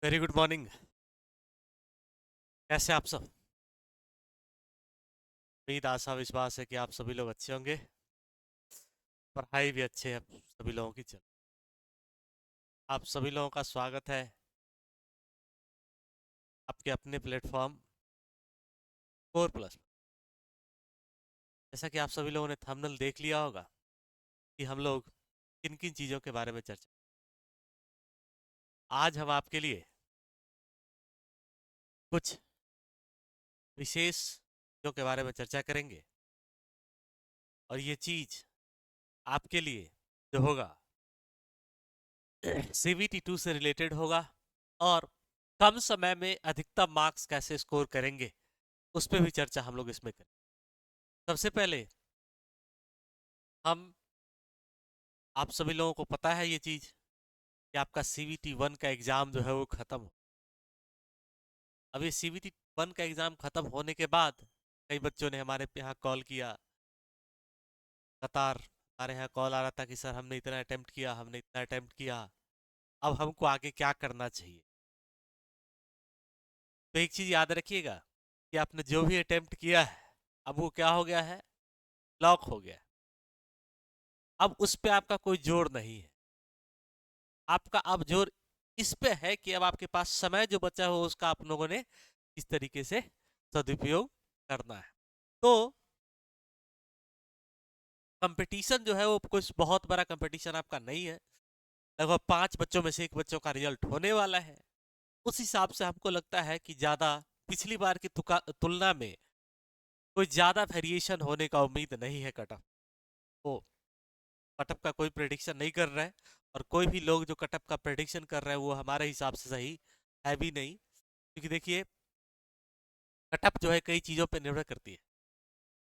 Very good morning. कैसे आप सब? उम्मीद आशा विश्वास है कि आप सभी लोग अच्छे होंगे। पढ़ाई भी अच्छे है सभी लोगों की चल। आप सभी लोगों का स्वागत है आपके अपने प्लेटफॉर्म कोर प्लस। जैसा कि आप सभी लोगों ने थंबनेल देख लिया होगा कि हम लोग किन किन चीज़ों के बारे में चर्चा। आज हम आपके लिए कुछ विशेष चीज़ों के बारे में चर्चा करेंगे और ये चीज़ आपके लिए जो होगा CBT 2 से रिलेटेड होगा और कम समय में अधिकतम मार्क्स कैसे स्कोर करेंगे उस पर भी चर्चा हम लोग इसमें करें। सबसे पहले हम आप सभी लोगों को पता है ये चीज कि आपका CBT 1 का एग्जाम जो है वो खत्म हो। अब ये CBT 1 का एग्जाम खत्म होने के बाद कई बच्चों ने हमारे यहाँ कॉल किया। लगातार हमारे यहाँ कॉल आ रहा था कि सर हमने इतना अटेम्प्ट किया, हमने इतना अटेम्प्ट किया, अब हमको आगे क्या करना चाहिए। तो एक चीज याद रखिएगा कि आपने जो भी अटेम्प्ट किया है अब वो क्या हो गया है, लॉक हो गया। अब उस पे आपका कोई जोर नहीं है। आपका अब जोर इस पे है कि अब आपके पास समय जो बचा हो उसका आप लोगों ने इस तरीके से सदुपयोग करना है। तो कंपटीशन जो है वो कुछ बहुत बड़ा कंपटीशन आपका नहीं है। लगभग 5 बच्चों में से एक बच्चों का रिजल्ट होने वाला है। उस हिसाब से हमको लगता है कि ज़्यादा पिछली बार की तुलना में कोई ज़्यादा वेरिएशन होने का उम्मीद नहीं है कटअप। वो कटअप का कोई प्रेडिक्शन नहीं कर रहा है और कोई भी लोग जो कटअप का प्रेडिक्शन कर रहे हैं वो हमारे हिसाब से सही है भी नहीं। क्योंकि देखिए कटअप जो है कई चीज़ों पर निर्भर करती है।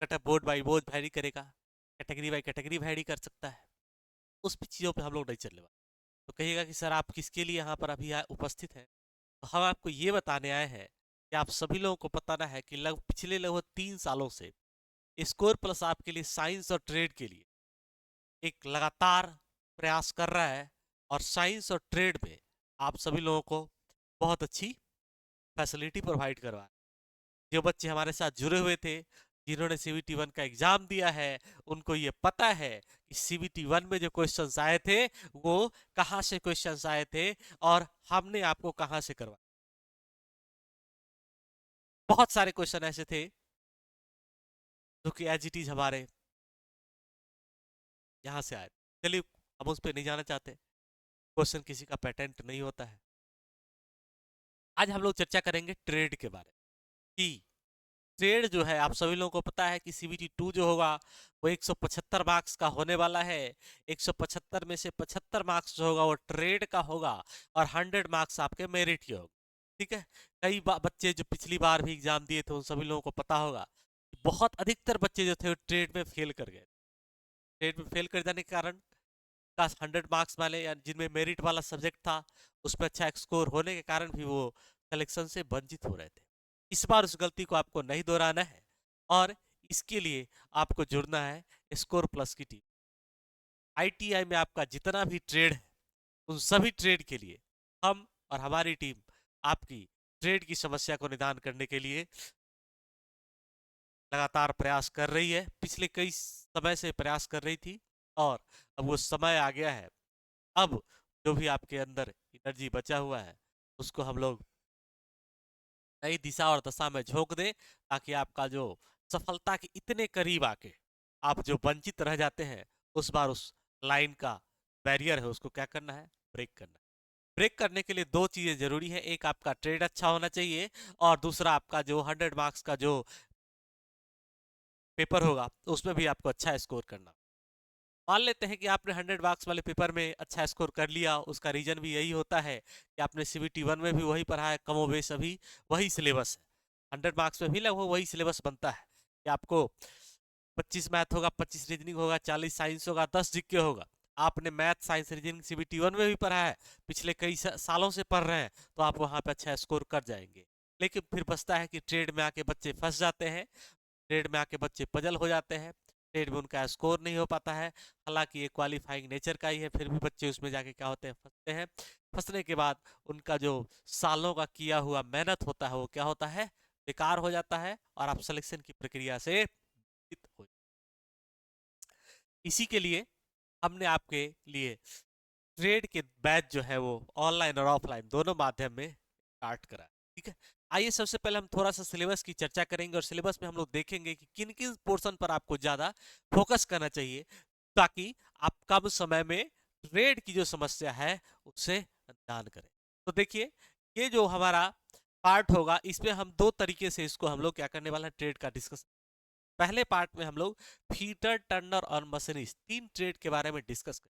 Cutoff board by board vary करेगा, कैटेगरी बाई कैटेगरी वैरी कर सकता है। उस चीज़ों पे हम लोग नहीं चलने वाले। तो कहिएगा कि सर आप किसके लिए यहाँ पर अभी उपस्थित हैं, तो हम आपको ये बताने आए हैं कि आप सभी लोगों को बताना है कि पिछले लगभग 3 सालों से स्कोर प्लस आपके लिए साइंस और ट्रेड के लिए एक लगातार प्रयास कर रहा है और साइंस और ट्रेड में आप सभी लोगों को बहुत अच्छी फैसिलिटी प्रोवाइड करवा है। जो बच्चे हमारे साथ जुड़े हुए थे, जिन्होंने CBT 1 का एग्जाम दिया है, उनको ये पता है कि CBT 1 में जो क्वेश्चंस आए थे वो कहाँ से क्वेश्चंस आए थे और हमने आपको कहाँ से करवाया। बहुत सारे क्वेश्चन ऐसे थे जो कि एज इट इज हमारे यहाँ से आए। चलिए हम उस पर नहीं जाना चाहते, क्वेश्चन किसी का पेटेंट नहीं होता है। आज हम लोग चर्चा करेंगे ट्रेड के बारे में कि ट्रेड जो है आप सभी लोगों को पता है कि CBT 2 जो होगा वो 175 मार्क्स का होने वाला है। 175 में से 75 मार्क्स जो होगा वो ट्रेड का होगा और 100 मार्क्स आपके मेरिट के होंगे। ठीक है। कई बच्चे जो पिछली बार भी एग्जाम दिए थे उन सभी लोगों को पता होगा बहुत अधिकतर बच्चे जो थे वो ट्रेड में फेल कर गए। ट्रेड में फेल कर जाने के कारण का 100 मार्क्स वाले या जिनमें मेरिट वाला सब्जेक्ट था उसमें अच्छा स्कोर होने के कारण भी वो कलेक्शन से वंचित हो रहे थे। इस बार उस गलती को आपको नहीं दोहराना है और इसके लिए आपको जुड़ना है स्कोर प्लस की टीम। ITI में आपका जितना भी ट्रेड है उन सभी ट्रेड के लिए हम और हमारी टीम आपकी ट्रेड की समस्या को निदान करने के लिए लगातार प्रयास कर रही है। पिछले कई समय से प्रयास कर रही थी और अब वो समय आ गया है। अब जो भी आपके अंदर एनर्जी बचा हुआ है उसको हम लोग नई दिशा और दशा में झोंक दें ताकि आपका जो सफलता के इतने करीब आके आप जो वंचित रह जाते हैं उस बार उस लाइन का बैरियर है उसको क्या करना है, ब्रेक करना है। ब्रेक करने के लिए दो चीजें जरूरी है, एक आपका ट्रेड अच्छा होना चाहिए और दूसरा आपका जो 100 मार्क्स का जो पेपर होगा उसमें भी आपको अच्छा स्कोर करना। मान लेते हैं कि आपने 100 मार्क्स वाले पेपर में अच्छा स्कोर कर लिया, उसका रीजन भी यही होता है कि आपने CBT 1 में भी वही पढ़ा है, कमोबेश अभी वही सिलेबस है। 100 मार्क्स में भी लगभग वही सिलेबस बनता है कि आपको 25 मैथ होगा, 25 रीजनिंग होगा, 40 साइंस होगा, 10 जीके होगा। आपने मैथ साइंस रीजनिंग CBT 1 में भी पढ़ा है, पिछले कई सालों से पढ़ रहे हैं, तो आप वहाँ पे अच्छा स्कोर कर जाएंगे। लेकिन फिर बचता है कि ट्रेड में आके बच्चे फंस जाते हैं, ट्रेड में आके बच्चे पजल हो जाते हैं, ट्रेड में उनका स्कोर नहीं हो पाता है। हालांकि ये क्वालिफाइंग नेचर का ही है, फिर भी बच्चे उसमें जाके क्या होते हैं, फंसते हैं। फंसने के बाद उनका जो सालों का किया हुआ मेहनत होता है वो क्या होता है, बेकार हो जाता है और आप सिलेक्शन की प्रक्रिया से वंचित हो। इसी के लिए हमने आपके लिए ट्रेड के बैच जो है वो ऑनलाइन और ऑफलाइन दोनों माध्यम में स्टार्ट करा है। ठीक है, आइए सबसे पहले हम थोड़ा सा सिलेबस की चर्चा करेंगे और सिलेबस में हम लोग देखेंगे कि किन किन पोर्शन पर आपको ज्यादा फोकस करना चाहिए ताकि आप कम समय में ट्रेड की जो समस्या है उससे निदान करें। तो देखिए, ये जो हमारा पार्ट होगा इसमें हम दो तरीके से इसको हम लोग क्या करने वाला है, ट्रेड का डिस्कस। पहले पार्ट में हम लोग फीटर, टर्नर और मशीनिस्ट तीन ट्रेड के बारे में डिस्कस करें।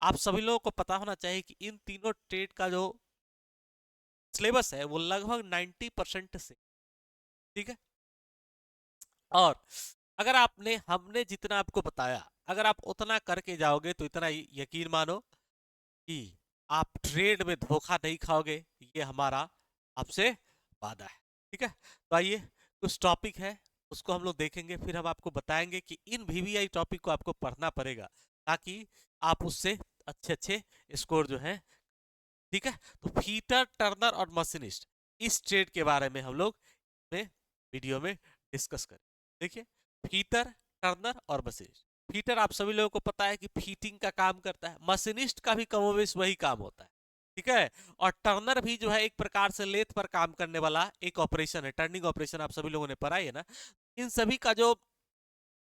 आप सभी लोगों को पता होना चाहिए कि इन तीनों ट्रेड का जो सिलेबस है वो लगभग 90% से, ठीक है। और अगर आपने हमने जितना आपको बताया अगर आप उतना करके जाओगे तो इतना यकीन मानो कि आप ट्रेड में धोखा नहीं खाओगे, ये हमारा आपसे वादा है। ठीक है, तो आइए कुछ टॉपिक है उसको हम लोग देखेंगे, फिर हम आपको बताएंगे कि इन वीवीआई टॉपिक को आपको पढ़ना पड़ेगा ताकि आप उससे अच्छे अच्छे स्कोर जो है। ठीक है, तो फीटर, टर्नर और मशीनिस्ट इस ट्रेड के बारे में हम लोग में वीडियो में डिस्कस करें। देखिए, फीटर, टर्नर और मशीनिस्ट। फीटर आप सभी लोगों को पता है कि फीटिंग का काम करता है, मशीनिस्ट का भी कमोबेश वही काम होता है। ठीक है, और टर्नर भी जो है एक प्रकार से लेथ पर काम करने वाला एक ऑपरेशन है, टर्निंग ऑपरेशन आप सभी लोगों ने पढ़ा है ना। इन सभी का जो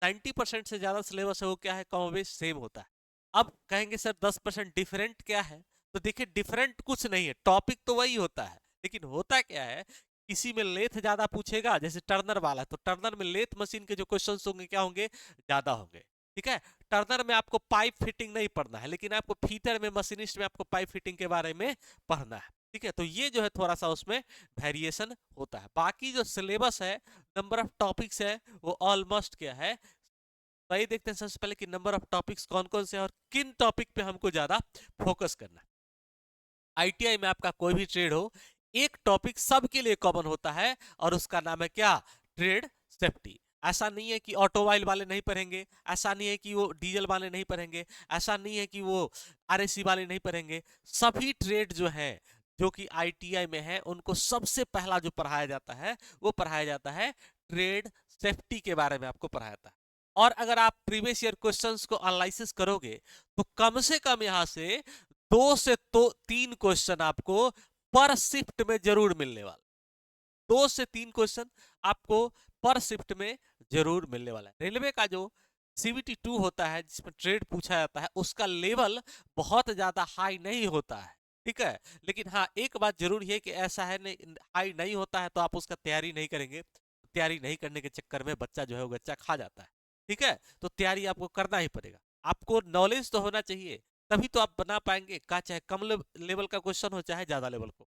90% से ज्यादा सिलेबस है वो क्या है, कमोबेश सेम होता है। अब कहेंगे सर 10% डिफरेंट क्या है, तो देखिए डिफरेंट कुछ नहीं है, टॉपिक तो वही होता है, लेकिन होता क्या है, किसी में लेथ ज्यादा पूछेगा, जैसे टर्नर वाला, तो टर्नर में लेथ मशीन के जो क्वेश्चंस होंगे क्या होंगे, ज्यादा होंगे। ठीक है, टर्नर में आपको पाइप फिटिंग नहीं पढ़ना है, लेकिन आपको फीटर में, मशीनिस्ट में आपको पाइप फिटिंग के बारे में पढ़ना है। ठीक है, तो ये जो है थोड़ा सा उसमें वेरिएशन होता है। बाकी जो सिलेबस है, नंबर ऑफ टॉपिक्स है, वो ऑलमोस्ट क्या है, तो ये देखते हैं सबसे पहले कि नंबर ऑफ टॉपिक्स कौन कौन से हैं और किन टॉपिक पे हमको ज्यादा फोकस करना है। आईटीआई में आपका कोई भी ट्रेड हो, एक टॉपिक सबके लिए कॉमन होता है और उसका नाम है क्या, ट्रेड सेफ्टी। ऐसा नहीं है कि ऑटोमोबाइल वाले नहीं पढ़ेंगे, ऐसा नहीं है कि वो डीजल वाले नहीं पढ़ेंगे, ऐसा नहीं है कि वो आरएससी वाले नहीं पढ़ेंगे। सभी ट्रेड जो है जो कि आईटीआई में है उनको सबसे पहला जो पढ़ाया जाता है वो पढ़ाया जाता है ट्रेड सेफ्टी के बारे में आपको पढ़ाया जाता है। और अगर आप प्रीवियस ईयर क्वेश्चंस को एनालिसिस करोगे तो कम से कम यहां से 2 से 3 क्वेश्चन आपको पर शिफ्ट में जरूर मिलने वाला, 2 से 3 क्वेश्चन आपको पर शिफ्ट में जरूर मिलने वाला है। रेलवे का जो CVT 2 होता है जिसमें ट्रेड पूछा जाता है उसका लेवल बहुत ज्यादा हाई नहीं होता है। ठीक है, लेकिन हाँ एक बात जरूर है कि ऐसा है नहीं, हाई नहीं होता है तो आप उसका तैयारी नहीं करेंगे, तैयारी नहीं करने के चक्कर में बच्चा जो है वो बच्चा खा जाता है। ठीक है, तो तैयारी आपको करना ही पड़ेगा, आपको नॉलेज तो होना चाहिए, तभी तो आप बना पाएंगे का, चाहे कम लेवल का क्वेश्चन हो चाहे ज्यादा लेवल को।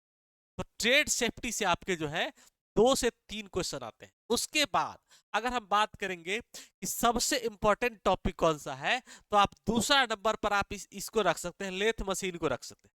तो ट्रेड सेफ्टी से आपके जो है 2 से 3 क्वेश्चन आते हैं। उसके बाद अगर हम बात करेंगे कि सबसे इंपॉर्टेंट टॉपिक कौन सा है, तो आप दूसरा नंबर पर आप इसको रख सकते हैं, लेथ मशीन को रख सकते हैं।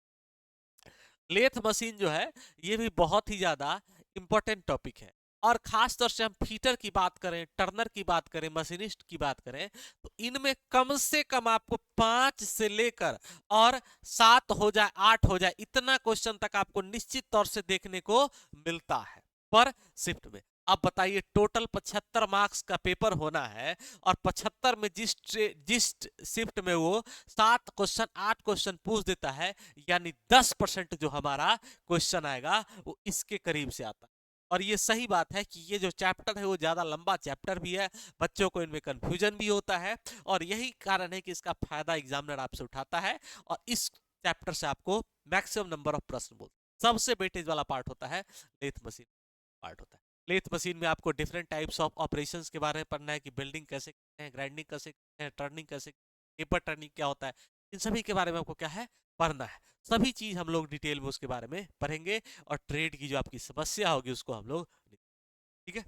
लेथ मशीन जो है ये भी बहुत ही ज्यादा इंपॉर्टेंट टॉपिक है, और खास तौर से हम फीटर की बात करें, टर्नर की बात करें, मशीनिस्ट की बात करें, तो इनमें कम से कम आपको 5 से लेकर और 7 हो जाए 8 हो जाए इतना क्वेश्चन तक आपको निश्चित तौर से देखने को मिलता है पर शिफ्ट में। अब बताइए, टोटल 75 मार्क्स का पेपर होना है और 75 में जिस शिफ्ट में वो 7 क्वेश्चन 8 क्वेश्चन पूछ देता है, यानी 10% जो हमारा क्वेश्चन आएगा वो इसके करीब से आता है। और ये सही बात है कि ये जो चैप्टर है वो ज्यादा लंबा चैप्टर भी है, बच्चों को इनमें कंफ्यूजन भी होता है, और यही कारण है कि इसका फायदा एग्जामिनर आपसे उठाता है और इस चैप्टर से आपको मैक्सिमम नंबर ऑफ प्रश्न बोलते हैं। सबसे वेटेज वाला पार्ट होता है लेथ मशीन पार्ट होता है। लेथ मशीन में आपको डिफरेंट टाइप्स ऑफ ऑपरेशंस के बारे में पढ़ना है कि बिल्डिंग कैसे करते हैं, ग्राइंडिंग कैसे करते हैं, टर्निंग कैसे, पेपर टर्निंग क्या होता है, इन सभी के बारे में आपको क्या है पढ़ना है। सभी चीज हम लोग डिटेल में उसके बारे में पढ़ेंगे और ट्रेड की जो आपकी समस्या होगी उसको हम लोग, ठीक है।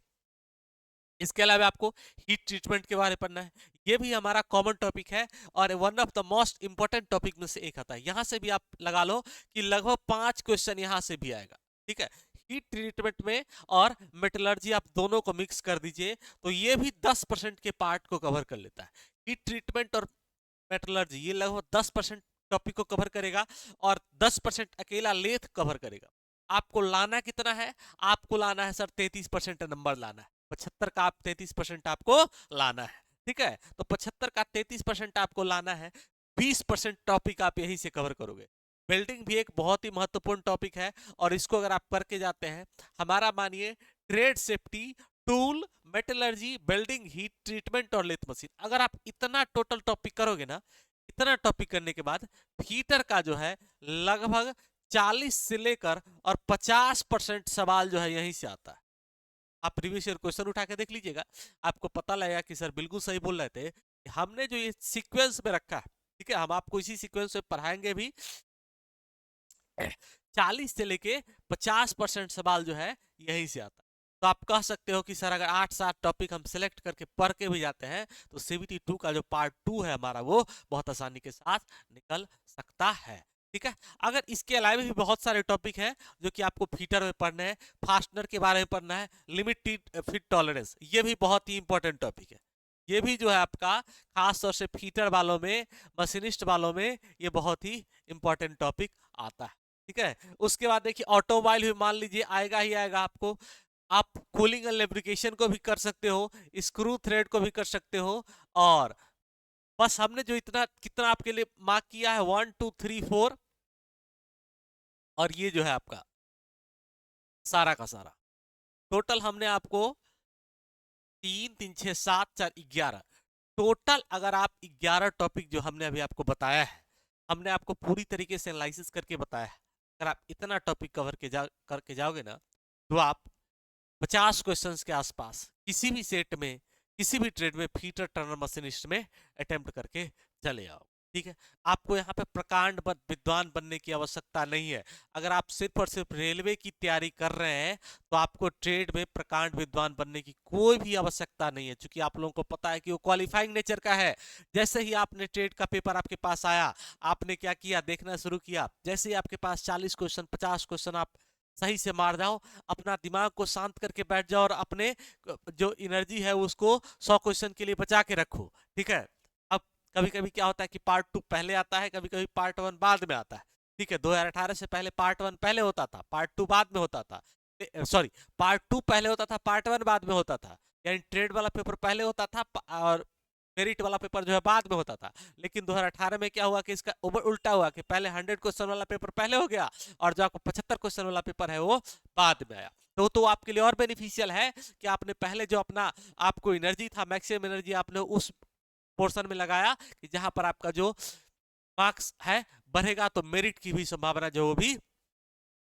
इसके अलावा आपको हीट ट्रीटमेंट के बारे में पढ़ना है, ये भी हमारा कॉमन टॉपिक है और one of the most important topic में से एक आता है। यहां से भी आप लगा लो कि लगभग 5 क्वेश्चन यहां से भी आएगा। ठीक है, हीट ट्रीटमेंट में और मेटलर्जी आप दोनों को मिक्स कर दीजिए तो ये भी 10% के पार्ट को कवर कर लेता है। हीट ट्रीटमेंट और मेटलर्जी ये लगभग 10% टॉपिक को कवर करेगा और 10% अकेला लेथ कवर करेगा। आपको लाना कितना है? आपको लाना है सर 33% नंबर लाना है। 75 का आप 33% आपको लाना है, ठीक है। तो 75 का 33% आपको लाना है, 20% टॉपिक आप यहीं से कवर करोगे। बिल्डिंग भी एक बहुत ही महत्वपूर्ण टॉपिक है और इसको अगर आप करके जाते हैं, हमारा मानिए trade safety, tool, metallurgy, building, heat treatment और लेथ मशीन, अगर आप इतना टोटल टॉपिक करोगे ना, इतना टॉपिक करने के बाद हीटर का जो है लगभग 40 से लेकर और 50% सवाल जो है यहीं से आता है। आप प्रीवियस ईयर क्वेश्चन उठा के देख लीजिएगा, आपको पता लगेगा कि सर बिल्कुल सही बोल रहे थे। हमने जो ये सीक्वेंस में रखा है, ठीक है, हम आपको इसी सीक्वेंस में पढ़ाएंगे भी। 40 से लेके 50% सवाल जो है यहीं से आता है। तो आप कह सकते हो कि सर अगर 8-7 टॉपिक हम सिलेक्ट करके पढ़ के भी जाते हैं तो CBT 2 का जो पार्ट 2 है हमारा, वो बहुत आसानी के साथ निकल सकता है, ठीक है। अगर इसके अलावा भी बहुत सारे टॉपिक हैं जो कि आपको फीटर में पढ़ने हैं, फास्टनर के बारे में पढ़ना है, लिमिट फिट टॉलरेंस, ये भी बहुत ही इंपॉर्टेंट टॉपिक है। ये भी जो है आपका खास तौर से फीटर वालों में, मशीनिस्ट वालों में ये बहुत ही इंपॉर्टेंट टॉपिक आता है, ठीक है। उसके बाद देखिए ऑटोमोबाइल भी मान लीजिए आएगा ही आएगा आपको। आप कूलिंग एंड लुब्रिकेशन को भी कर सकते हो, स्क्रू थ्रेड को भी कर सकते हो। और बस हमने जो इतना कितना आपके लिए मार्क किया है 1 2 3 4, और ये जो है आपका सारा का सारा टोटल हमने आपको 3 3 6 7 4 11 टोटल, अगर आप 11 टॉपिक जो हमने अभी आपको बताया है, हमने आपको पूरी तरीके से एनालिसिस करके बताया है। अगर आप इतना टॉपिक कवर करके जाओगे ना, तो आप 50 क्वेश्चंस के आसपास किसी भी सेट में, किसी भी ट्रेड में, फीटर, टर्नर, मशीनिस्ट में अटेम्प्ट करके चले आओ, ठीक है। आपको यहाँ पे प्रकांड विद्वान बनने की आवश्यकता नहीं है। अगर आप सिर्फ और सिर्फ रेलवे की तैयारी कर रहे हैं तो आपको ट्रेड में प्रकांड विद्वान बनने की कोई भी आवश्यकता नहीं है, क्योंकि आप लोगों को पता है कि वो क्वालिफाइंग नेचर का है। जैसे ही आपने ट्रेड का पेपर आपके पास आया, आपने क्या किया, देखना शुरू किया। जैसे ही आपके पास 40 क्वेश्चन, 50 क्वेश्चन आप सही से मार जाओ, अपना दिमाग को शांत करके बैठ जाओ और अपने जो एनर्जी है उसको 100 क्वेश्चन के लिए बचा के रखो, ठीक है। अब कभी कभी क्या होता है कि पार्ट 2 पहले आता है, कभी कभी पार्ट 1 बाद में आता है, ठीक है। 2018 से पहले पार्ट 1 पहले होता था, पार्ट 2 बाद में होता था। सॉरी, पार्ट 2 पहले होता था, पार्ट 1 बाद में होता था। यानी ट्रेड वाला पेपर पहले होता था और मेरिट वाला पेपर जो है बाद में होता था। लेकिन 2018 में क्या हुआ कि इसका उल्टा हुआ कि पहले 100 क्वेश्चन वाला पेपर पहले हो गया और जो आपको 75 क्वेश्चन वाला पेपर है वो बाद में आया। तो आपके लिए और बेनिफिशियल है कि आपने पहले जो अपना आपको एनर्जी था, मैक्सिमम एनर्जी आपने उस पोर्शन में लगाया कि जहां पर आपका जो मार्क्स है बढ़ेगा, तो मेरिट की भी संभावना जो वो भी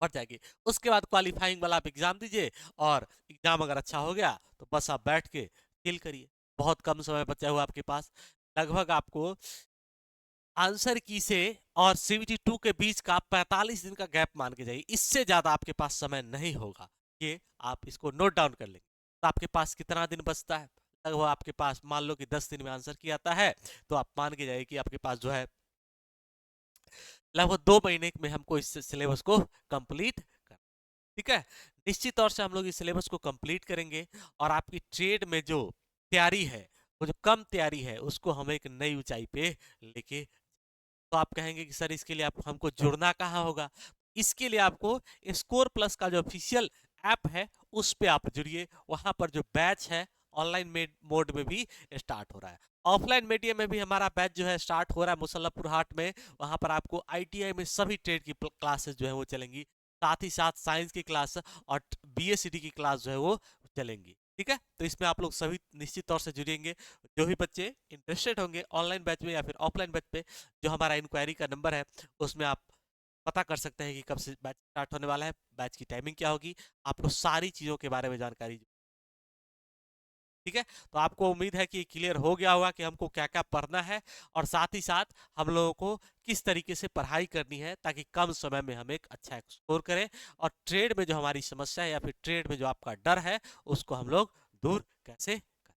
बढ़ जाएगी। उसके बाद क्वालिफाइंग वाला आप एग्जाम दीजिए और एग्जाम अगर अच्छा हो गया तो बस आप बैठ के चिल करिए। बहुत कम समय बचा हुआ आपके पास, लगभग आपको आंसर की से और CBT 2 के बीच का 45 दिन का गैप मान के जाइए, इससे ज्यादा आपके पास समय नहीं होगा। ये आप इसको नोट डाउन कर लेंगे। तो आपके पास कितना दिन बचता है? लगभग आपके पास मान लो कि 10 दिन में आंसर की आता है, तो आप मान के जाइए कि आपके पास जो है लगभग 2 महीने में हमको इस सिलेबस को कंप्लीट कर, ठीक है। निश्चित तौर से हम लोग इस सिलेबस को कंप्लीट करेंगे और आपकी ट्रेड में जो तैयारी है, वो जो कम तैयारी है, उसको हम एक नई ऊंचाई पे लेके। तो आप कहेंगे कि सर इसके लिए आप हमको जुड़ना कहाँ होगा? इसके लिए आपको स्कोर प्लस का जो ऑफिशियल ऐप है उस पे आप जुड़िए। वहां पर जो बैच है ऑनलाइन मोड में भी स्टार्ट हो रहा है, ऑफलाइन मीडियम में भी हमारा बैच जो है स्टार्ट हो रहा है मुसल्लपुर हाट में। वहां पर आपको ITI में सभी ट्रेड की क्लासेस जो है वो चलेंगी, साथ ही साथ साइंस की क्लास और BSCD की क्लास जो है वो चलेंगी, ठीक है। तो इसमें आप लोग सभी निश्चित तौर से जुड़ेंगे। जो भी बच्चे इंटरेस्टेड होंगे ऑनलाइन बैच में या फिर ऑफलाइन बैच पे, जो हमारा इंक्वायरी का नंबर है उसमें आप पता कर सकते हैं कि कब से बैच स्टार्ट होने वाला है, बैच की टाइमिंग क्या होगी, आपको सारी चीज़ों के बारे में जानकारी, ठीक है। तो आपको उम्मीद है कि क्लियर हो गया होगा कि हमको क्या क्या पढ़ना है और साथ ही साथ हम लोगों को किस तरीके से पढ़ाई करनी है ताकि कम समय में हम एक अच्छा स्कोर करें और ट्रेड में जो हमारी समस्या है या फिर ट्रेड में जो आपका डर है उसको हम लोग दूर कैसे करें।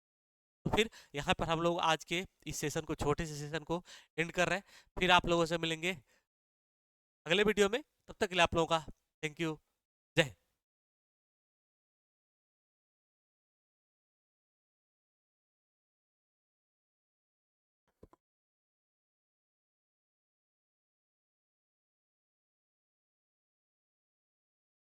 तो फिर यहाँ पर हम लोग आज के इस सेशन को, छोटे से सेशन को एंड कर रहे हैं। फिर आप लोगों से मिलेंगे अगले वीडियो में, तब तक के लिए आप लोगों का थैंक यू।